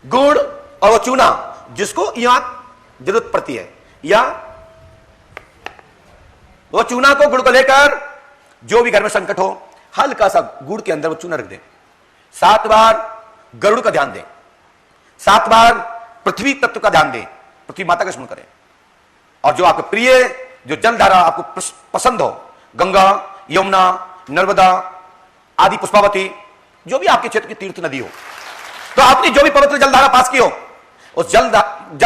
गुड़ और वो चूना जिसको यहां जरूरत पड़ती है, या वो चूना को गुड़ को लेकर जो भी घर में संकट हो, हल्का सा गुड़ के अंदर वो चूना रख दें, 7 बार गरुड़ का ध्यान दें, 7 बार पृथ्वी तत्व का ध्यान दें, पृथ्वी माता का स्मरण करें, और जो आपके प्रिय जो जलधारा आपको पसंद हो, गंगा, यमुना, नर्मदा आदि, पुष्पावती, जो भी आपके क्षेत्र की तीर्थ नदी हो, तो आपने जो भी पवित्र जलधारा पास की हो, उस जल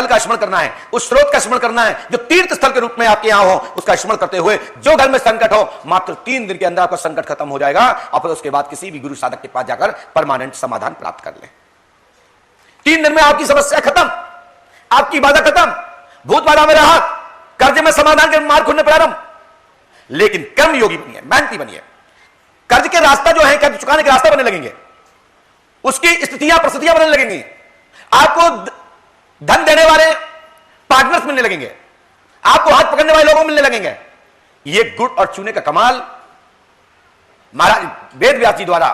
का स्मरण करना है, उस स्रोत का स्मरण करना है जो तीर्थ स्थल के रूप में आपके यहां हो, उसका स्मरण करते हुए जो घर में संकट हो, मात्र 3 दिन के अंदर आपका संकट खत्म हो जाएगा, और फिर उसके बाद किसी भी गुरु साधक के पास जाकर परमानेंट समाधान प्राप्त कर ले। 3 दिन में आपकी समस्या खत्म, आपकी बाधा खत्म, भूत बाधा में राहत, कर्ज में समाधान के मार्ग खुलने प्रारंभ। लेकिन कर्म योगी बनिए, मेहनती बनिए, कर्ज के रास्ता जो है, कर्ज चुकाने के रास्ता बनने लगेंगे, उसकी स्थितियां परिस्थितियां बनने लगेंगी, आपको धन देने वाले पार्टनर्स मिलने लगेंगे, आपको हाथ पकड़ने वाले लोगों मिलने लगेंगे। ये गुड़ और चूने का कमाल महाराज वेद व्यास जी द्वारा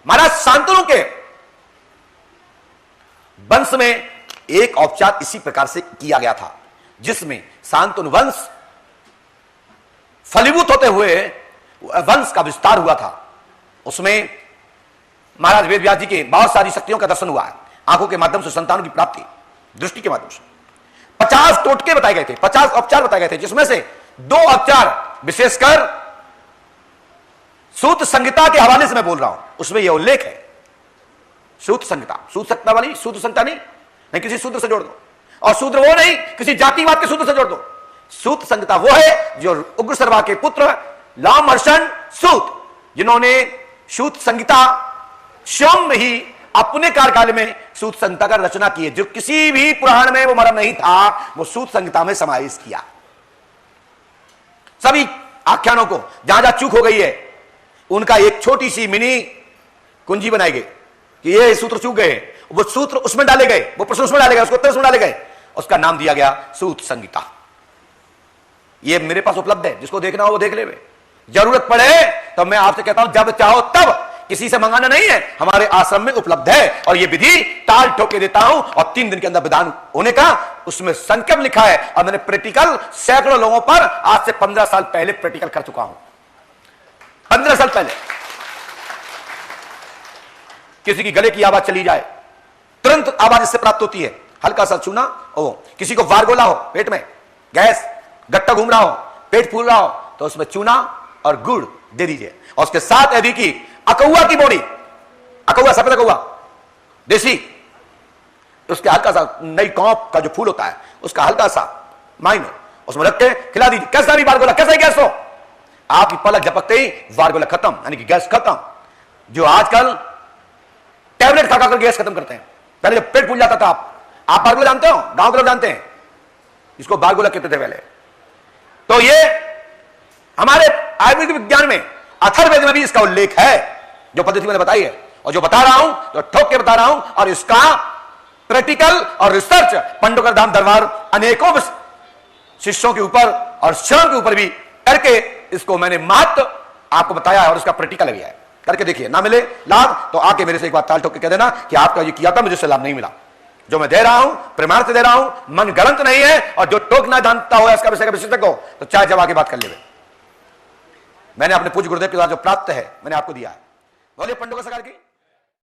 महाराज शांतनु के वंश में एक औपचार इसी प्रकार से किया गया था, जिसमें शांतनु वंश फलीभूत होते हुए वंश का विस्तार हुआ था। उसमें महाराज वेद व्यास जी के बहुत सारी शक्तियों का दर्शन हुआ है, आंखों के माध्यम से संतानों की प्राप्ति, दृष्टि के माध्यम से 50 टोटके बताए गए थे, 50 उपचार बताए गए थे, जिसमें से 2 उपचार विशेषकर सूत्र संहिता के हवाले से मैं बोल रहा हूं, उसमें यह उल्लेख है। सूत्र संहिता, सूत्र संहिता वाली सूत्र संहिता नहीं किसी सूत्र से जोड़ दो, और सूत्र वो नहीं किसी जातिवाद के सूत्र से जोड़ दो। सूत्र संहिता वो है जो उग्र सर्वा के पुत्र लामहर्षण सूत, जिन्होंने सूत्र संहिता स्वयं में ही अपने कार्यकाल में सूत्र संहिता का रचना की है, जो किसी भी पुराण में वो मर्म नहीं था, वो सूत्र संहिता में समावेश किया। सभी आख्यानों को जहां जहां चूक हो गई है, उनका एक छोटी सी मिनी कुंजी बनाई गई कि ये सूत्र चूक गए, वो सूत्र उसमें डाले गए, वो प्रश्न उसमें डाले गए, उसको उत्तर उसमें डाले गए, उसका नाम दिया गया सूत्र संहिता। ये मेरे पास उपलब्ध है, जिसको देखना हो वो देख ले। जरूरत पड़े तो मैं आपसे कहता हूं, जब चाहो तब, किसी से मंगाना नहीं है, हमारे आश्रम में उपलब्ध है, और ये विधि टाल ठोके देता हूं, और 3 दिन के अंदर विधान होने का उसमें संकल्प लिखा है, और मैंने प्रैक्टिकल सैकड़ों लोगों पर आज से 15 साल पहले प्रैक्टिकल कर चुका हूं। 15 साल पहले किसी की गले की आवाज चली जाए, तुरंत आवाज इससे प्राप्त होती है, हल्का सा चूना, किसी को वारगोला हो, पेट में गैस, गट्टा घूम रहा हो, पेट फूल रहा हो, तो उसमें चूना और गुड़ दे दीजिए, और उसके साथ यदि की अकौआ की बोड़ी, अकौआ सफेद अकौआ देसी, उसके हल्का सा नई कौप का जो फूल होता है, उसका हल्का सा माइनो उसमें रख के खिला दीजिए। कैसा भी वारगोला, कैसा ही गैस हो, आपकी पलक झपकते ही वारगोला खत्म, यानी कि गैस खत्म। जो आजकल टैबलेट खा कर गैस खत्म करते हैं, पहले जब पेट फूल जाता था, आप वारगोला जानते हो, गांव के लोग जानते हैं, इसको वारगोला कहते थे पहले। तो ये हमारे आयुर्वेदिक विज्ञान में अथर्ववेद में भी इसका उल्लेख है, जो पद्धति मैंने बताई है, और जो बता रहा हूं तो ठोक के बता रहा हूं, और इसका प्रैक्टिकल और रिसर्च पंडोकर धाम दरबार अनेकों शिष्यों के ऊपर और शरण के ऊपर भी करके इसको मैंने महत्व आपको बताया है, और इसका प्रैक्टिकल भी है, करके देखिए। ना मिले लाभ तो आके मेरे से एक बार ताल ठोक के कह देना कि आपका ये किया था, मुझे से लाभ नहीं मिला। जो मैं दे रहा हूं प्रमाण से दे रहा हूं, मन गलत नहीं है, और जो टोकना जानता हो इसका विषय का विशेषज्ञ हो तो चाहे जब आके बात कर ले। मैंने अपने पूज्य गुरुदेव के द्वारा जो प्राप्त है मैंने आपको दिया है। बोलिए पंडोकर सरकार की।